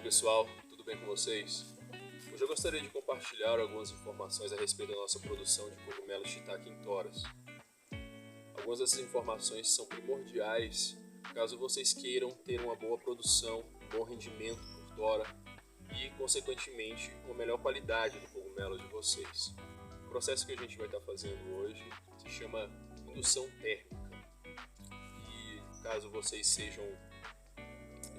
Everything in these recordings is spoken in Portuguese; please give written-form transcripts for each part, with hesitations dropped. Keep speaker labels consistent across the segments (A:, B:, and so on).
A: pessoal, tudo bem com vocês? Hoje eu gostaria de compartilhar algumas informações a respeito da nossa produção de cogumelos shiitake em toras. Algumas dessas informações são primordiais caso vocês queiram ter uma boa produção, um bom rendimento por tora e, consequentemente, uma melhor qualidade do cogumelo de vocês. O processo que a gente vai estar fazendo hoje se chama indução térmica. E caso vocês sejam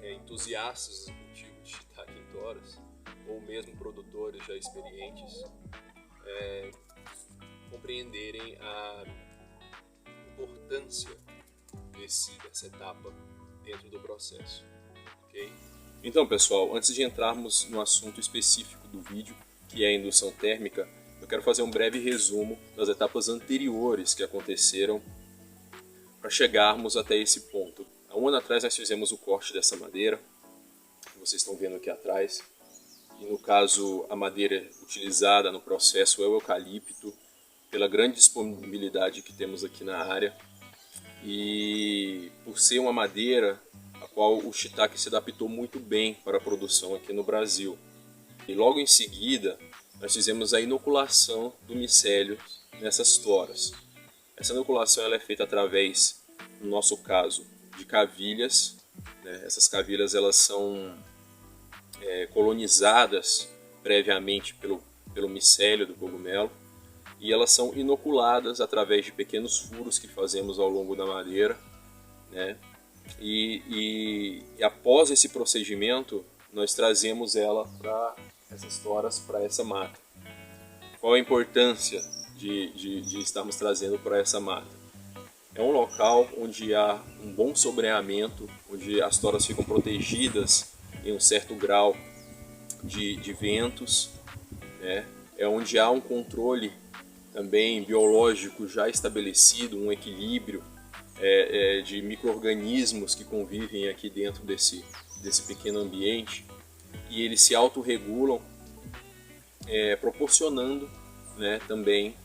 A: entusiastas do cultivo de shiitake em toras, ou mesmo produtores já experientes, compreenderem a importância dessa etapa dentro do processo, ok? Então, pessoal, antes de entrarmos no assunto específico do vídeo, que é a indução térmica, eu quero fazer um breve resumo das etapas anteriores que aconteceram para chegarmos até esse ponto. Há um ano atrás nós fizemos o corte dessa madeira, que vocês estão vendo aqui atrás. E no caso, a madeira utilizada no processo é o eucalipto, pela grande disponibilidade que temos aqui na área. E por ser uma madeira a qual o shiitake se adaptou muito bem para a produção aqui no Brasil. E logo em seguida, nós fizemos a inoculação do micélio nessas toras. Essa inoculação ela é feita através, no nosso caso, de cavilhas, né? Essas cavilhas elas são colonizadas previamente pelo micélio do cogumelo e elas são inoculadas através de pequenos furos que fazemos ao longo da madeira, né? E após esse procedimento nós trazemos ela para essas toras, para essa mata. Qual a importância de estarmos trazendo para essa mata? É um local onde há um bom sobreamento, onde as toras ficam protegidas em um certo grau de ventos, né? É onde há um controle também biológico já estabelecido, um equilíbrio de micro-organismos que convivem aqui dentro desse pequeno ambiente, e eles se autorregulam, proporcionando, né, também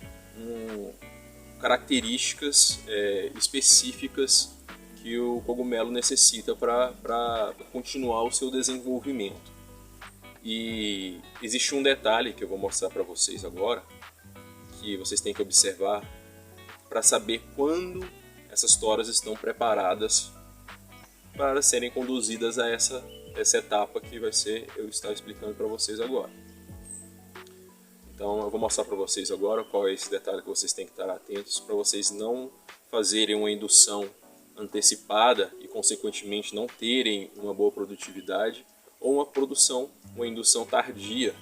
A: características específicas que o cogumelo necessita para continuar o seu desenvolvimento. E existe um detalhe que eu vou mostrar para vocês agora, que vocês têm que observar para saber quando essas toras estão preparadas para serem conduzidas a essa etapa que vai ser eu estar explicando para vocês agora. Então eu vou mostrar para vocês agora qual é esse detalhe que vocês têm que estar atentos para vocês não fazerem uma indução antecipada e consequentemente não terem uma boa produtividade, ou uma indução tardia,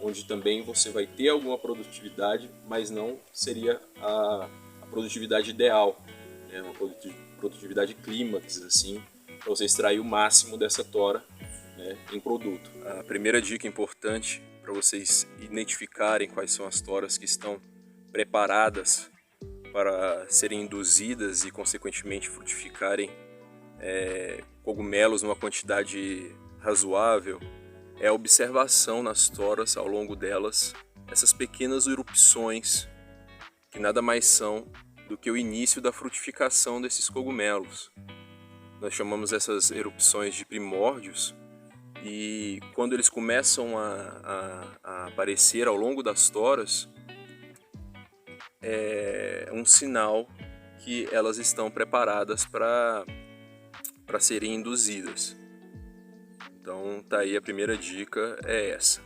A: onde também você vai ter alguma produtividade, mas não seria a produtividade ideal, né? Uma produtividade clímax, assim, para você extrair o máximo dessa tora, né, em produto. A primeira dica importante para vocês identificarem quais são as toras que estão preparadas para serem induzidas e consequentemente frutificarem cogumelos numa quantidade razoável é a observação nas toras, ao longo delas, essas pequenas erupções que nada mais são do que o início da frutificação desses cogumelos. Nós chamamos essas erupções de primórdios, e quando eles começam a aparecer ao longo das toras, é um sinal que elas estão preparadas para serem induzidas. Então tá aí, a primeira dica é essa.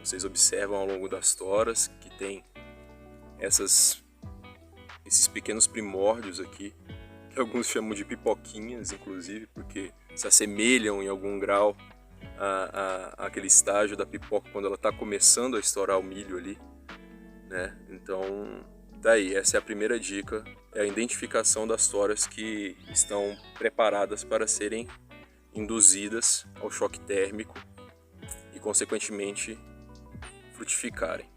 A: Vocês observam ao longo das toras que tem esses pequenos primórdios aqui, que alguns chamam de pipoquinhas, inclusive, porque se assemelham em algum grau àquele estágio da pipoca quando ela está começando a estourar o milho ali, né? Então tá aí, essa é a primeira dica, é a identificação das toras que estão preparadas para serem induzidas ao choque térmico e consequentemente frutificarem.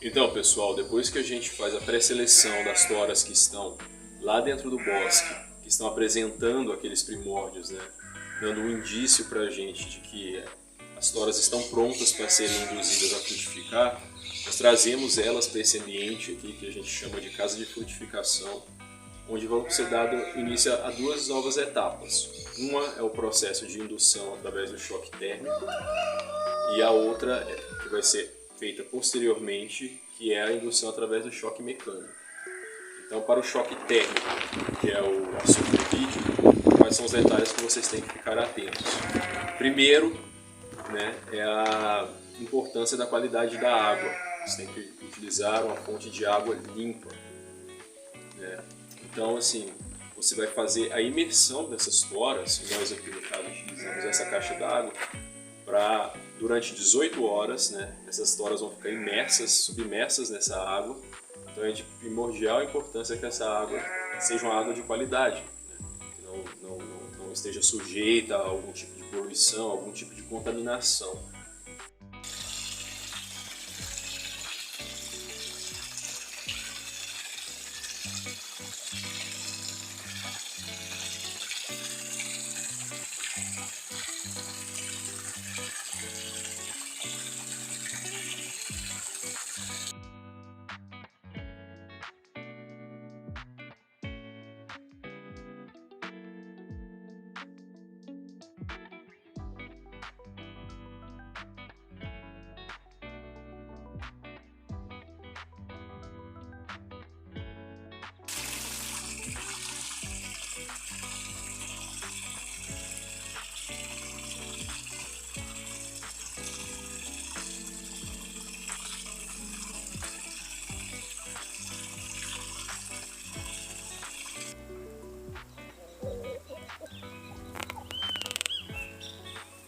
A: Então, pessoal, depois que a gente faz a pré-seleção das toras que estão lá dentro do bosque, que estão apresentando aqueles primórdios, né, dando um indício para a gente de que as toras estão prontas para serem induzidas a frutificar, nós trazemos elas para esse ambiente aqui que a gente chama de casa de frutificação, onde vão ser dado início a duas novas etapas. Uma é o processo de indução através do choque térmico e a outra que vai ser feita posteriormente, que é a indução através do choque mecânico. Então, para o choque térmico, que é o assunto do vídeo, quais são os detalhes que vocês têm que ficar atentos? Primeiro, né, é a importância da qualidade da água. Você tem que utilizar uma fonte de água limpa, né? Então, assim, você vai fazer a imersão dessas toras, e nós aqui no caso utilizamos essa caixa d'água, para durante 18 horas, né, essas toras vão ficar imersas, submersas nessa água. Então é de primordial importância que essa água seja uma água de qualidade, né, que não esteja sujeita a algum tipo de poluição, algum tipo de contaminação.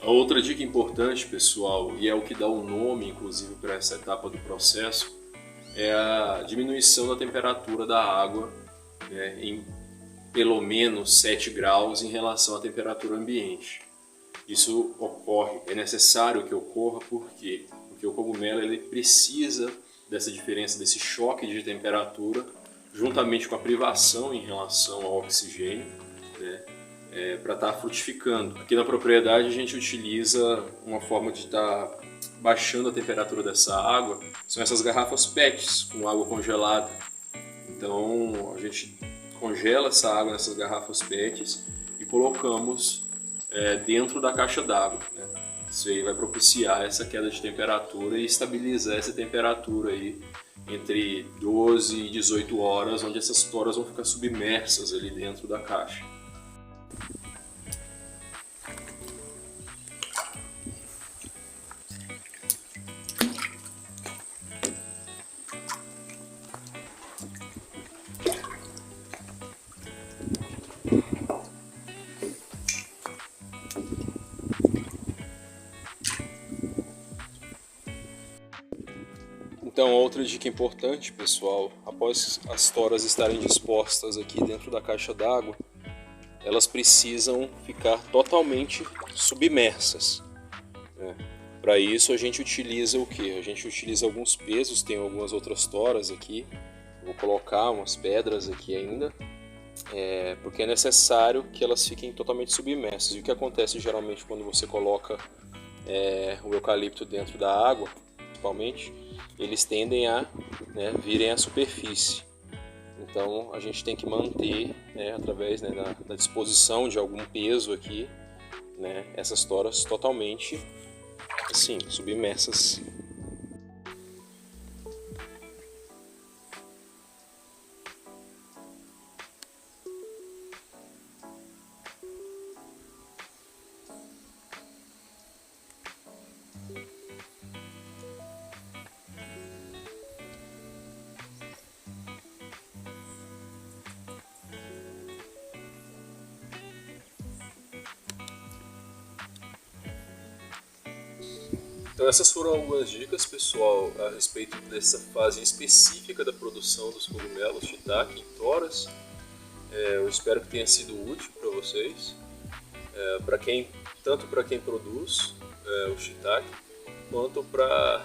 A: A outra dica importante, pessoal, e é o que dá o nome, inclusive, para essa etapa do processo, é a diminuição da temperatura da água, né, em pelo menos 7 graus em relação à temperatura ambiente. Isso ocorre, é necessário que ocorra porque o cogumelo ele precisa dessa diferença, desse choque de temperatura, juntamente com a privação em relação ao oxigênio, né, para estar frutificando. Aqui na propriedade a gente utiliza uma forma de estar baixando a temperatura dessa água, são essas garrafas PETs com água congelada. Então a gente congela essa água nessas garrafas PETs e colocamos dentro da caixa d'água, né? Isso aí vai propiciar essa queda de temperatura e estabilizar essa temperatura aí entre 12 e 18 horas, onde essas toras vão ficar submersas ali dentro da caixa. Então, outra dica importante, pessoal, após as toras estarem dispostas aqui dentro da caixa d'água, elas precisam ficar totalmente submersas, né? Para isso a gente utiliza o que? A gente utiliza alguns pesos, tem algumas outras toras aqui, vou colocar umas pedras aqui ainda, porque é necessário que elas fiquem totalmente submersas. E o que acontece geralmente quando você coloca o eucalipto dentro da água, principalmente, eles tendem a virem à superfície. Então a gente tem que manter, através da disposição de algum peso aqui, essas toras totalmente assim, submersas. Então essas foram algumas dicas, pessoal, a respeito dessa fase específica da produção dos cogumelos shiitake em toras. Eu espero que tenha sido útil para vocês, tanto para quem produz o shiitake, quanto para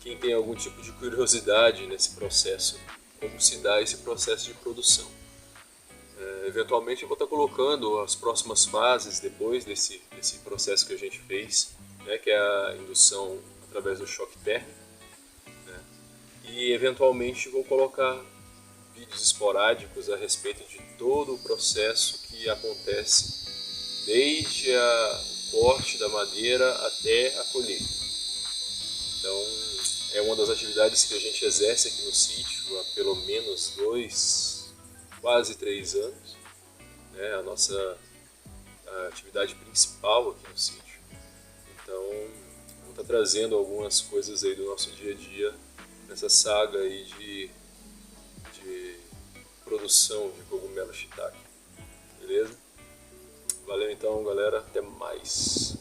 A: quem tem algum tipo de curiosidade nesse processo, como se dá esse processo de produção. Eventualmente eu vou estar colocando as próximas fases depois desse processo que a gente fez, né, que é a indução através do choque térmico, né, e eventualmente vou colocar vídeos esporádicos a respeito de todo o processo que acontece desde o corte da madeira até a colheita. Então é uma das atividades que a gente exerce aqui no sítio há pelo menos 2, quase 3 anos. A nossa atividade principal aqui no sítio. Então, vou estar trazendo algumas coisas aí do nosso dia a dia nessa saga aí de produção de cogumelo shiitake. Beleza? Valeu então, galera. Até mais.